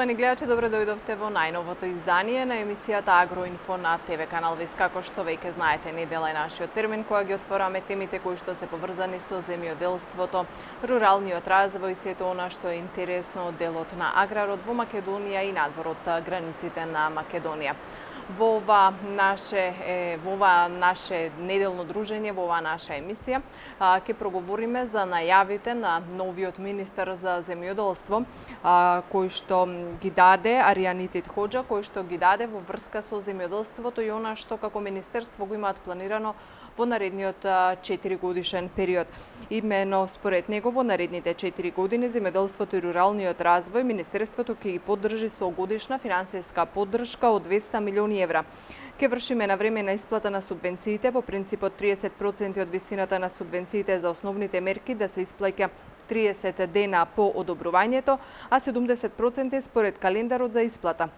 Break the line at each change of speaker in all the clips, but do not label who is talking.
Почитувани гледачи, добре дојдовте во најновото издание на емисијата Агроинфо на ТВ канал ВИС. Како што веќе знаете, недела е нашиот термин кога ги отвораме темите кои што се поврзани со земјоделството, руралниот развој, сето она што е интересно од делот на аграрот во Македонија и надвор од границите на Македонија. Во ова наше неделно дружење, во ова наша емисија, ќе проговориме за најавите на новиот министер за земјоделство, кој што ги даде Аријанитет Хоџа, кој што ги даде во врска со земјоделството и она што како министерство го имаат планирано во наредниот 4 годишен период. Имено според него во наредните 4 години земјоделството и руралниот развој министерството ќе ги поддржи со годишна финансиска поддршка од 200 милиони евра. Ке вршиме на време на исплата на субвенциите по принципот 30% од висината на субвенциите за основните мерки да се исплаќа 30 дена по одобрувањето, а 70% според календарот за исплата.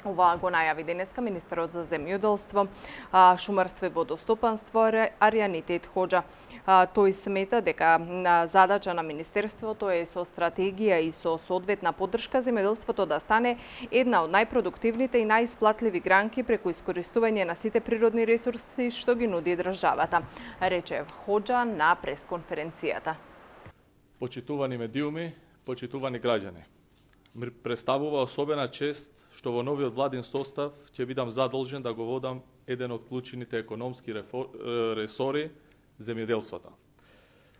Ова го најави денеска министерот за земјоделство, шумарство и водостопанство Аријанитет Хоџа. Тој смета дека задача на министерството е со стратегија и со соодветна поддршка земјоделството да стане една од најпродуктивните и најисплатливи гранки преку искористување на сите природни ресурси што ги нуди државата, рече Хоџа на пресконференцијата.
Почитувани медиуми, почитувани граѓани, представува особена чест што во новиот владин состав ќе бидам задолжен да го водам еден од клучните економски ресори земјоделството.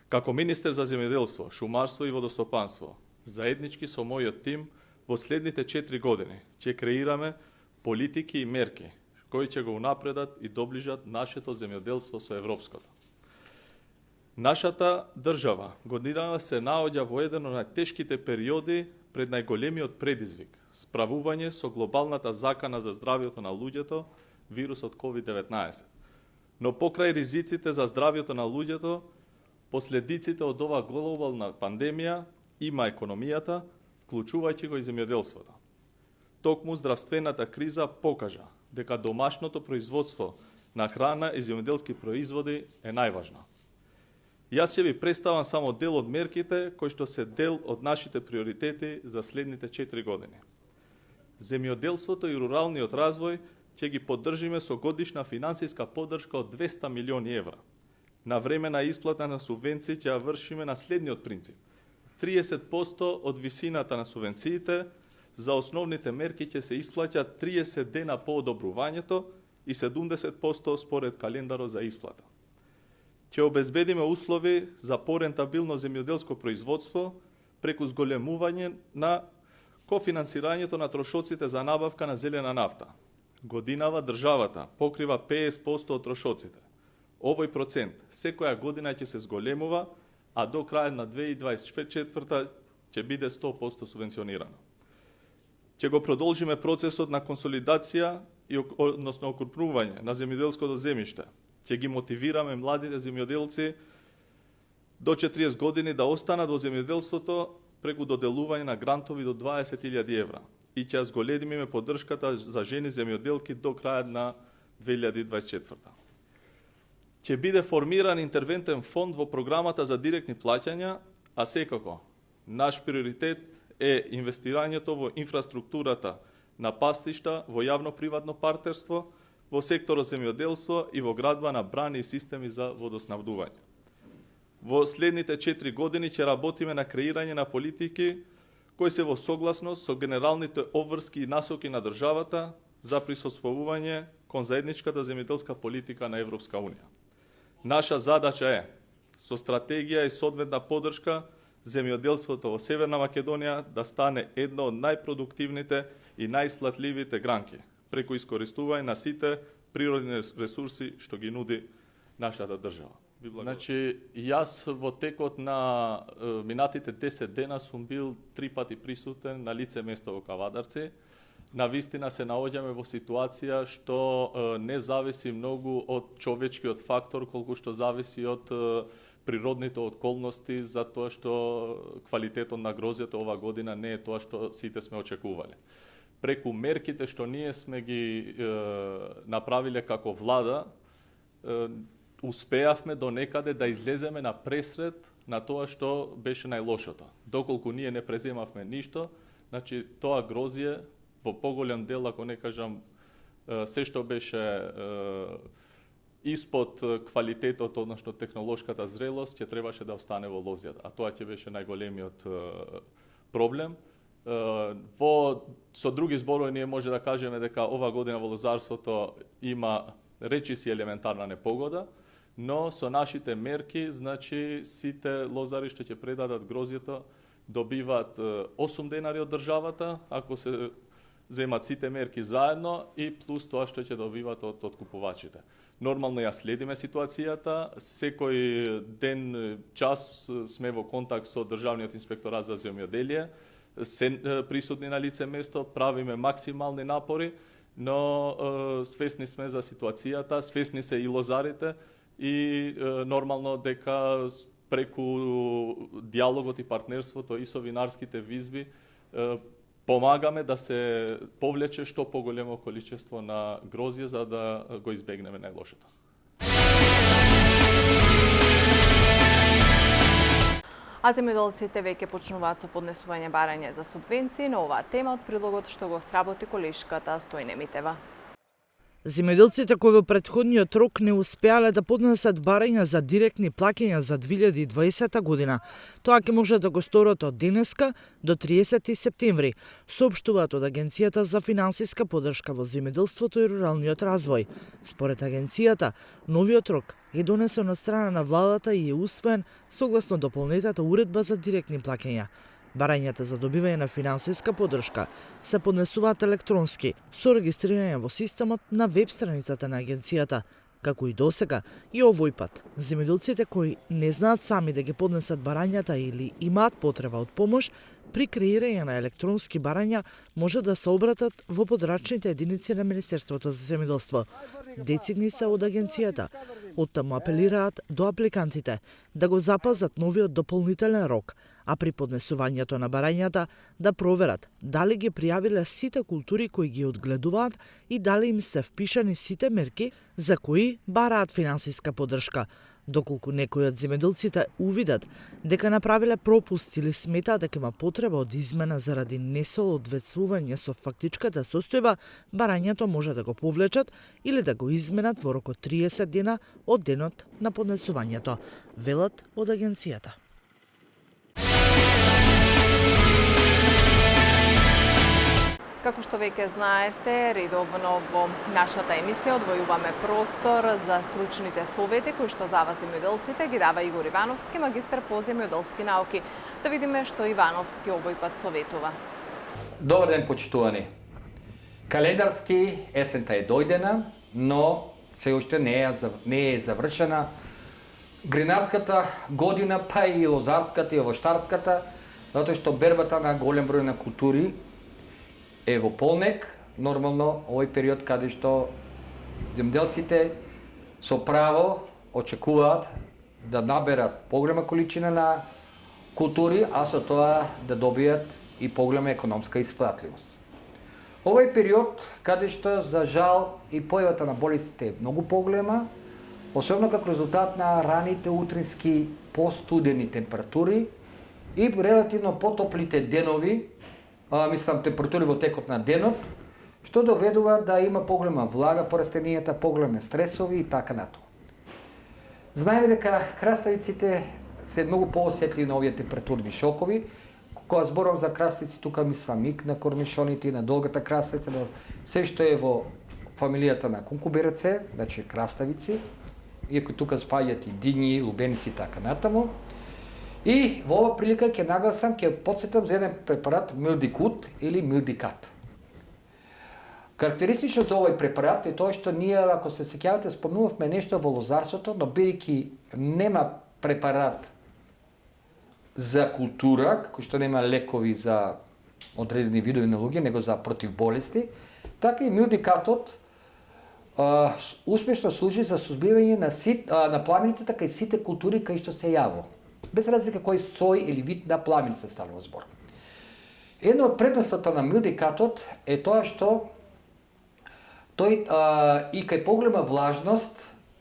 Како министер за земјоделство, шумарство и водостопанство, заеднички со мојот тим во следните 4 години ќе креираме политики и мерки кои ќе го унапредат и доближат нашето земјоделство со европското. Нашата држава годинава се наоѓа во еден од најтешките периоди пред најголемиот предизвик – справување со глобалната закана за здравјето на луѓето, вирусот COVID-19. Но покрај ризиците за здравјето на луѓето, последиците од оваа глобална пандемија има економијата, вклучувајќи го и земјоделството. Токму здравствената криза покажа дека домашното производство на храна и земјоделски производи е најважно. Јас ќе ви представам само дел од мерките кои што се дел од нашите приоритети за следните 4 години. Земјоделството и руралниот развој ќе ги поддржиме со годишна финансиска поддршка од 200 милиони евра. На време на исплата на субвенции ќе ја вршиме на следниот принцип. 30% од висината на субвенциите за основните мерки ќе се исплаќат 30 дена по одобрувањето и 70% според календарот за исплата. Ќе обезбедиме услови за порентабилно земјоделско производство преку зголемување на кофинансирањето на трошоците за набавка на зелена нафта. Годинава државата покрива 50% од трошоците. Овој процент секоја година ќе се зголемува, а до крајот на 2024 ќе биде 100% субвенционирано. Ќе го продолжиме процесот на консолидација и односно окрупнување на земјоделското земјиште. Ќе ги мотивираме младите земјоделци до 40 години да останат во земјоделството преку доделување на грантови до 20.000 евра и ќе зголемиме поддршката за жени земјоделки до крајот на 2024. Ќе биде формиран интервентен фонд во програмата за директни плаќања, а секако наш приоритет е инвестирањето во инфраструктурата на пастишта, во јавно-приватно партнерство, во секторот земјоделство и во градба на брани и системи за водоснабдување. Во следните 4 години ќе работиме на креирање на политики кои се во согласност со генералните обврски и насоки на државата за присоствување кон заедничката земјоделска политика на Европска унија. Наша задача е, со стратегија и соодветна поддршка, земјоделството во Северна Македонија да стане една од најпродуктивните и најисплатливите гранки, преку искористување на сите природни ресурси што ги нуди нашата држава. Значи, јас во текот на минатите 10 дена сум бил 3 пати присутен на лице место во Кавадарци. Навистина се наоѓаме во ситуација што не зависи многу од човечкиот фактор, колку што зависи од природните околности, затоа што квалитетот на грозјето ова година не е тоа што сите сме очекувале. Преку мерките што ние сме ги направиле како влада, успеавме до некаде да излеземе на пресред на тоа што беше најлошото. Доколку ние не преземавме ништо, Значи, тоа грозје во поголем дел, ако не кажам, се што беше испод квалитетот, односно технолошката зрелост, ќе требаше да остане во лозјата, а тоа ќе беше најголемиот проблем. Со други зборови ние може да кажеме дека ова година во лозарството има речиси елементарна непогода, но со нашите мерки, значи сите лозари што ќе предадат грозјето добиваат 8 денари од државата, ако се земат сите мерки заедно и плюс тоа што ќе добиват од купувачите. Нормално ја следиме ситуацијата, секој ден, час сме во контакт со Државниот инспекторат за земјоделие, се присутни на лице место, правиме максимални напори, но свесни сме за ситуацијата, свесни се и лозарите и нормално дека преку диалогот и партнерството и со винарските визби помагаме да се повлече што поголемо количество на грозје за да го избегнеме најлошото.
А земјоделците веќе почнуваат со поднесување барање за субвенции на оваа тема од прилогот што го сработи колешката Стојне Митева.
Земјоделците кои во претходниот рок не успеале да поднесат барања за директни плаќања за 2020 година, тоа ќе може да го сторат од денеска до 30 септември, соопштуваат од Агенцијата за финансиска поддршка во земјоделството и руралниот развој. Според агенцијата, новиот рок е донесен од страна на владата и е усвоен согласно дополнетата уредба за директни плаќања. Барањата за добивање на финансиска поддршка се поднесуваат електронски, со регистрирање во системот на веб страницата на агенцијата. Како и досега, и овој пат, земјоделците кои не знаат сами да ги поднесат барањата или имаат потреба од помош, при креирање на електронски барања може да се обратат во подрачните единици на Министерството за земјоделство. Децигни се од агенцијата, оттаму апелираат до апликантите да го запазат новиот дополнителен рок, а при поднесувањето на барањата да проверат дали ги пријавиле сите култури кои ги одгледуваат и дали им се впишани сите мерки за кои бараат финансиска поддршка. Доколку некои од земјоделците увидат дека направиле пропуст или сметаат дека има потреба од измена заради несоодветствување со фактичката состојба, барањето може да го повлечат или да го изменат во рок од 30 дена од денот на поднесувањето, велат од агенцијата.
Како што веќе знаете, редовно во нашата емисија одвојуваме простор за стручните совети кои што за вас земјоделците ги дава Игор Ивановски, магистар по земјоделски науки. Да видиме што Ивановски овој пат советува.
Добар ден, почитувани. Календарски есента е дојдена, но се уште не е завршена гринарската година, па и лозарската и овоштарската, затоа што бербата на голем број на култури е во полнек, нормално овој период каде што земјоделците со право очекуваат да наберат поголема количина на култури, а со тоа да добијат и поголема економска исплатливост. Овој период каде што за жал и појавата на болестите е многу поголема, особено како резултат на раните утрински постудени температури и релативно потоплите денови, температури во текот на денот, што доведува да има поголема влага по растенијата, поголеми стресови и така натаму. Знаеме дека краставиците се многу поосетливи на овие температурни шокови. Кога зборам за краставици, тука мислам и на корнишоните, и на долгата краставица, на се што е во фамилијата на кункубераце, значи краставици, иако тука спаѓаат и дињи, лубеници и така натаму. И во ова прилика ќе нагласам, ќе подсетам за еден препарат Милдикут или Милдикат. Карактеристично за овој препарат е тоа што ние, ако се сеќавате, спомнувавме нешто во лозарството, но бидејќи нема препарат за култура, кој што нема лекови за одредени видови на луѓе, него за против болести, така и Милдикатот успешно служи за сузбивање на пламеницата кај сите култури кај што се јаво. Без разлика кој сој или вид на пламеница станува збор. Една од предноствата на Милдикатот е тоа што тој и кај поголема влажност,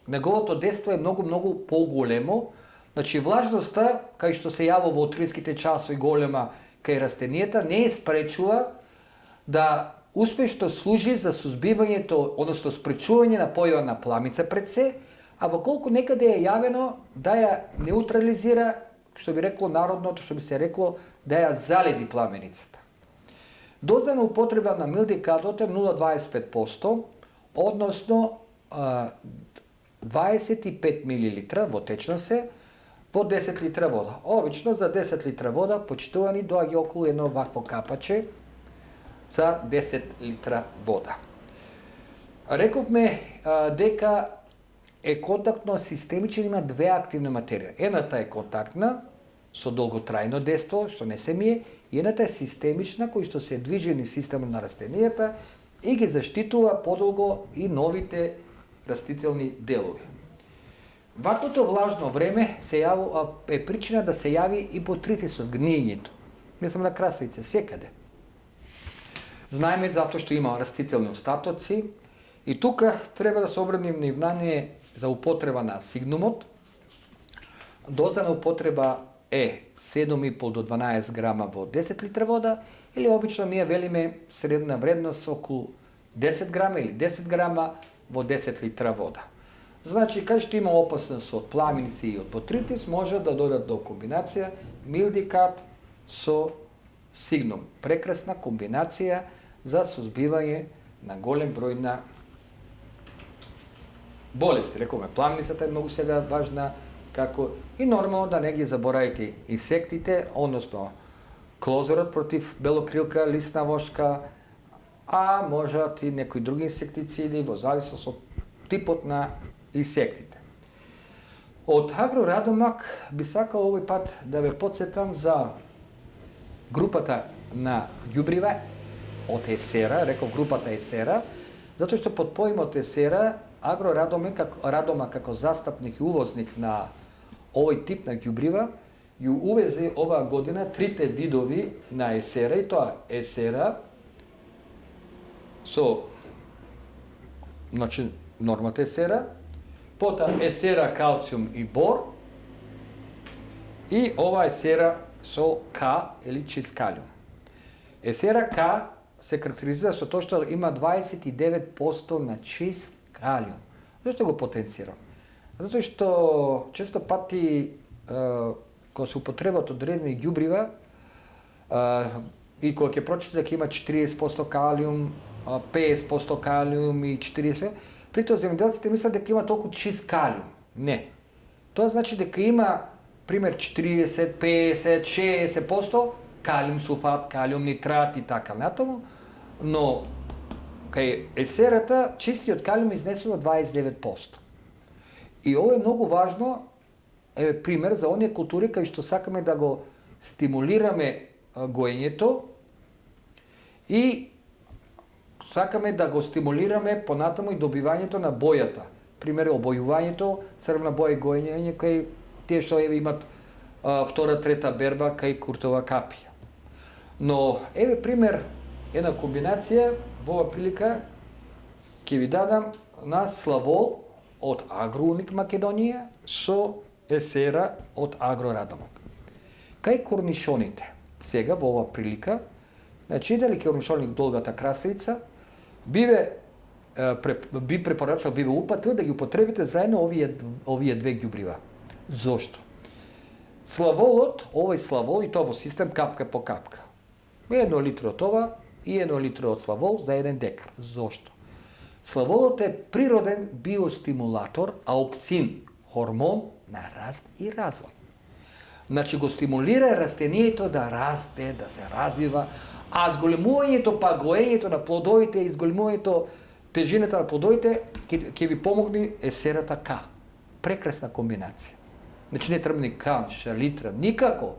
неговото дејство е многу поголемо. Значи влажноста, кај што се јава во утринските часови голема кај растенијата не спречува да успешно служи за сузбивањето, односно спречување на појава на пламица пред се, а воколку некаде е јавено да ја неутрализира, што би рекло народното, што би се рекло, да ја заледи пламеницата. Доза на употреба на милдикатот е 0,25%, односно 25 мл во течно се, во 10 литра вода. Обично за 10 литра вода, почитувани, доаѓа околу едно вакво капаче за 10 литра вода. Рековме дека е контактно системичен, има две активни материја. Едната е контактна, со долготрајно дејство, што не се мие, и едната е системична, кој што се движи низ системот на растенијата и ги заштитува подолго и новите растителни делови. Ваквото влажно време е причина да се јави и ботритисот, гниењето. Мислам на краставица секаде. Знаеме затоа што има растителни остатоци и тука треба да се обрне внимание за употреба на сигнумот. Доза на употреба е 7,5 до 12 грама во 10 литра вода, или обично ние велиме средна вредност околу 10 грама или 10 грама во 10 литра вода. Значи, кај што има опасност од пламеници и од ботритис, може да додат до комбинација милдикат со сигнум. Прекрасна комбинација за сузбивање на голем број на болести. Рековме, пламеницата е многу сега важна, како и нормално да не ги заборавите инсектите, односно клозорот против белокрилка, лисна вошка, а можат и некои други инсектициди во зависност од типот на инсектите. Од Агрорадомак би сакал овој пат да ве потсетам за групата на ѓубрива од Есера, реков групата Есера, затоа што под поимот Есера Агрорадома како застапник и увозник на овој тип на ѓубрива ја увезе оваа година трите видови на Есера, и тоа Есера со нормата Есера, потоа Есера калциум и бор, и ова Есера со К или чист калиум. Есера К се карактеризира со тоа што има 29% на чист калиум. Зашто го потенцирам? Затоа што често пати кога се употребат одредени ѓубрива и кога ќе прочитате дека има 40% калиум, 50% калиум и 40%, притоа земјоделците мислат дека има толку чист калиум. Не. Тоа значи дека има пример 40, 50, 60% калиум сулфат, калиум нитрат и така натаму, но кај есерата чистиот калиум изнесува 29%. И ова е многу важно, е пример за оние култури кај што сакаме да го стимулираме гоењето и сакаме да го стимулираме понатаму и добивањето на бојата. Пример, обојувањето, црвна боја и гоење кај тие што имат втора, трета берба кај куртова капија. Но еве пример, една комбинација, во ова прилика ќе ви дадам на Славол од Агроуник Македонија со Есера од Агрорадомак. Кај корнишоните, сега во ова прилика, значи дали корнишоник долгата краставица, би препорачал, би упатил да ги употребите заедно овие две ѓубрива. Зошто? Славолот, овој Славол, и тоа во систем капка по капка. 1 литра од ова и 1 литра од Славол за 1 декар. Зошто? Славолот е природен биостимулатор, аукцин, хормон на раст и развој. Значи го стимулира растението да расте, да се развива, а зголемувањето, па гоењето на плодовите и зголемувањето тежината на плодовите ќе ви помогне есерата К. Прекрасна комбинација. Значи не треба ни канша, литра, никако.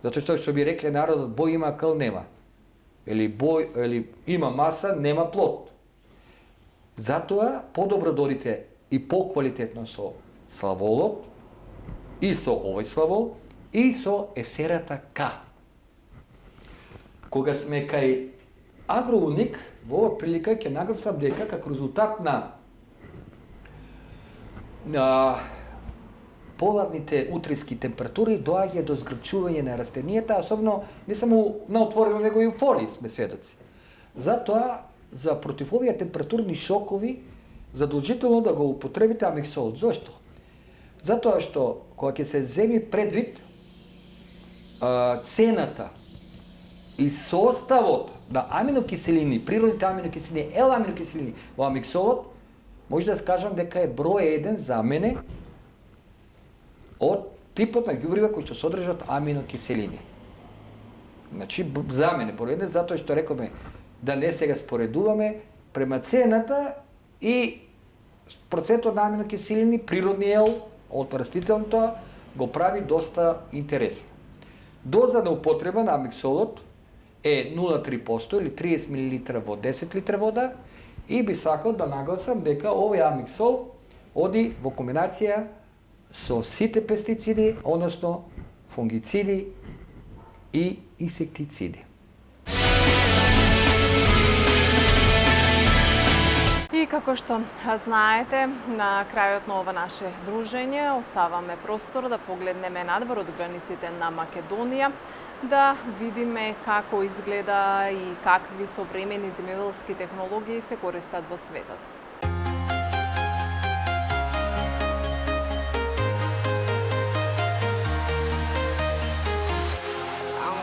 Затоа што би рекле народот, бој има, кл нема. Или има маса, нема плод. Затоа подобро додите и поквалитетно со Славолот, и со овој Славол, и со есерата К. Кога сме кај Агроуник, во ова прилика ќе нагласам дека како резултат на поларните утриски температури доаѓа до згрчување на растенијата, особено не само на отворено, него и у фолии сме сведоци. Затоа, за против овие температурни шокови, задолжително да го употребите амиксолот. Зошто? Затоа што, кога ќе се земи предвид цената и составот на аминокиселини, природните аминокиселини, L-аминокиселини во амиксолот, може да скажам дека е број 1 за мене од типот на ѓубрива кои што содржат аминокиселини. Значи, за мене број 1, затоа што рекоме да не сега споредуваме према цената и процентот на аминокиселини, природни L од растителното, го прави доста интересно. Доза на употреба на амиксолот е 0,3% или 30 мл во 10 литра вода и би сакал да нагласам дека овој амиксол оди во комбинација со сите пестициди, односно фунгициди и инсектициди.
И како што знаете, на крајот на ова наше дружење оставаме простор да погледнеме надвор од границите на Македонија, да видиме како изгледа и какви современи земјоделски технологии се користат во светот.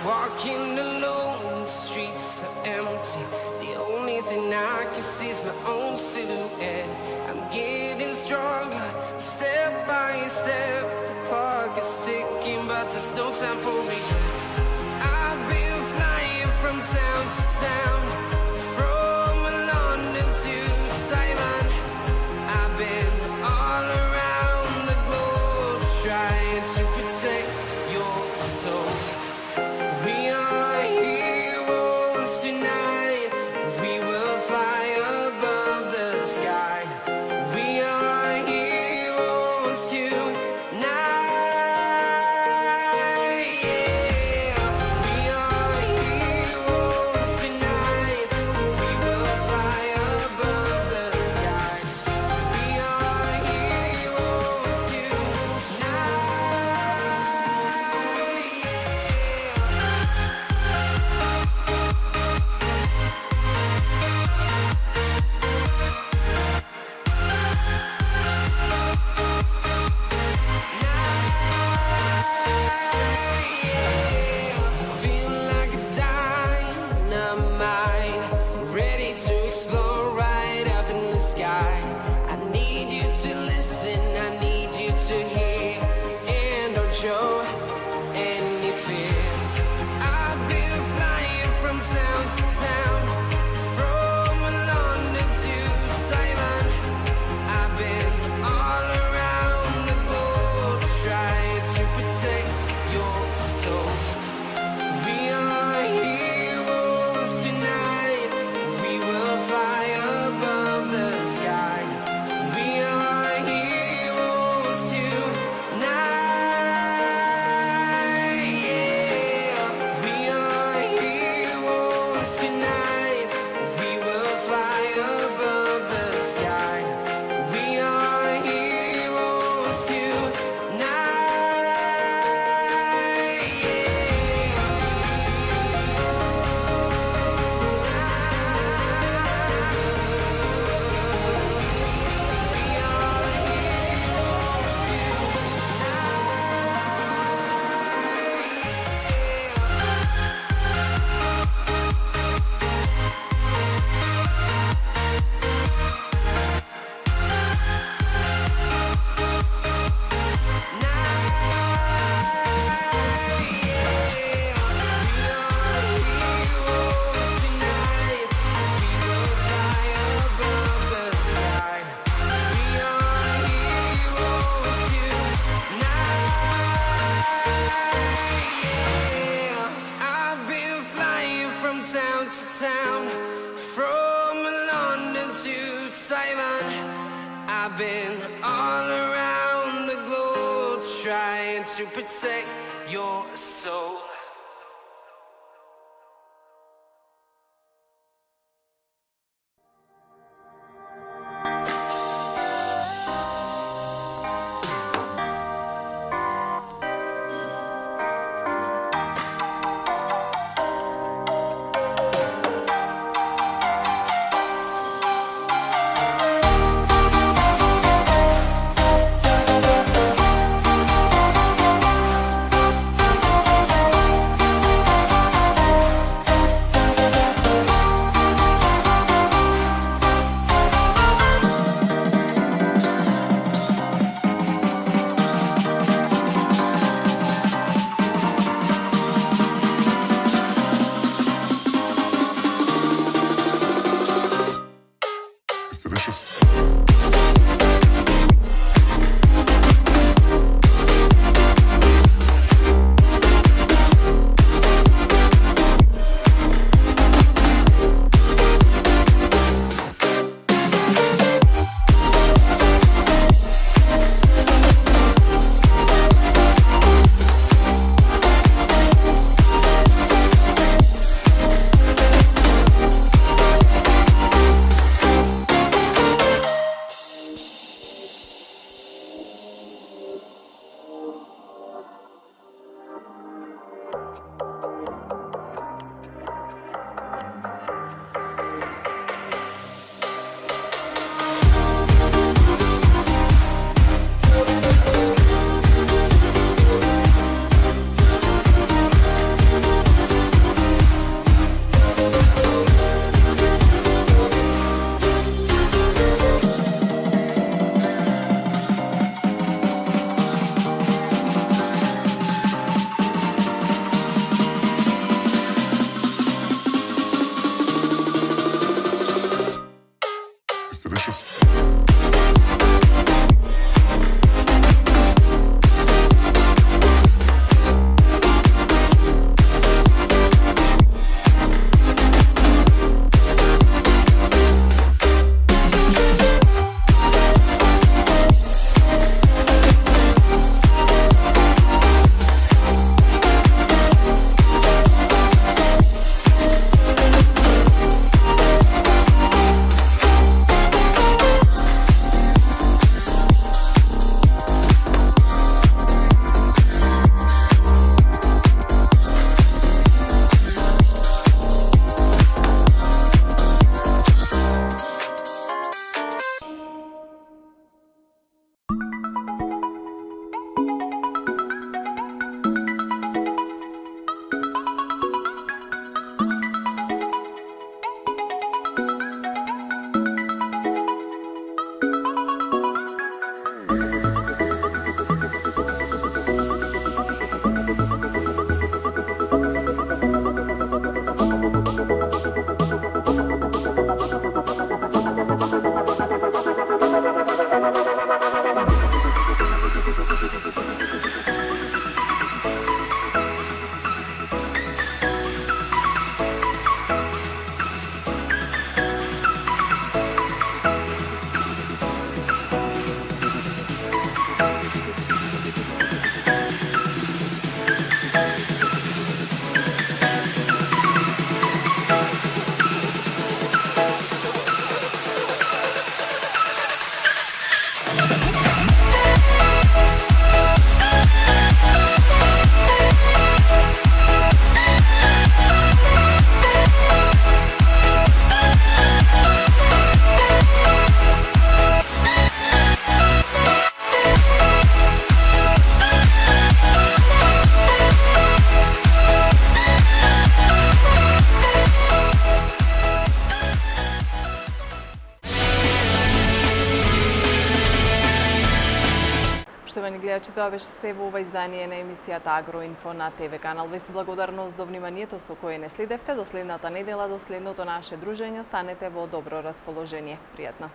Walking alone, the streets are empty. The only thing I can see is my own silhouette. I'm getting stronger, step by step. The clock is ticking, but there's no time for regrets. I've been flying from town to town, from London to Taiwan. I've been all around the globe, trying to protect your soul. We are heroes tonight. We will fly above the sky. We are heroes tonight. Yeah. We are heroes tonight. We will fly above the sky. We are heroes tonight. Feel like a dynamite, ready to explode right up in the sky. I need you to listen, I need you to hear, and don't show any fear. I've been flying from town to town, from London to Taiwan. I've been all around the globe, trying to protect your soul. We are heroes tonight. We will fly above the sky. We are heroes tonight. Yeah. We are heroes tonight. We will fly above the sky. We are heroes tonight. I've been flying from town to town, from London to Taiwan. I've been all around the globe, trying to protect your soul.
гледачи, тоа беше се во ова издание на емисијата Агроинфо на ТВ канал. Ви се благодарност до вниманието со кое не следевте. До следната недела, до следното наше дружење, станете во добро расположение. Пријатно.